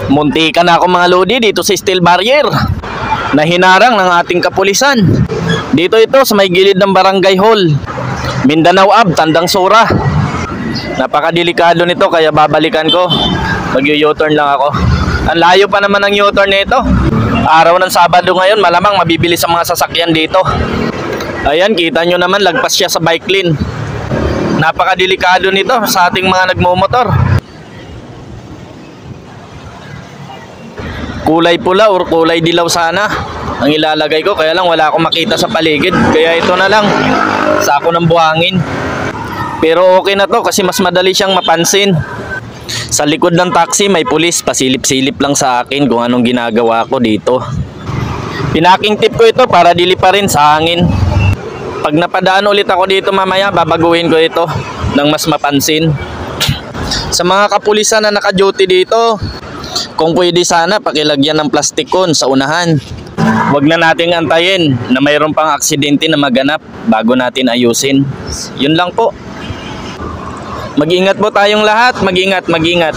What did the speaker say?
Muntikan na ako mga lodi dito sa steel barrier na hinarang ng ating kapulisan. Dito ito sa may gilid ng Barangay Hall, Mindanao Ave, Tandang Sora. Napakadelikado nito kaya babalikan ko. Mag-u-turn lang ako. Ang layo pa naman ng U-turn nito. Araw ng Sabado ngayon, malamang mabibilis ang mga sasakyan dito. Ayan, kita nyo naman, lagpas siya sa bike lane. Napakadelikado nito sa ating mga nagmumotor. Kulay pula or kulay dilaw sana ang ilalagay ko, kaya lang wala akong makita sa paligid. Kaya ito na lang, sako ng buhangin. Pero okay na to kasi mas madali siyang mapansin. Sa likod ng taxi may pulis, pasilip-silip lang sa akin kung anong ginagawa ko dito. Pinaking tip ko ito para dili pa rin sa hangin. Pag napadaan ulit ako dito mamaya, babaguhin ko ito nang mas mapansin. Sa mga kapulisan na naka-duty dito, kung pwede sana pakilagyan ng plastic cone sa unahan. Huwag na nating antayin na mayroon pang aksidente na maganap bago natin ayusin. Yun lang po. Mag-ingat po tayong lahat. Mag-ingat.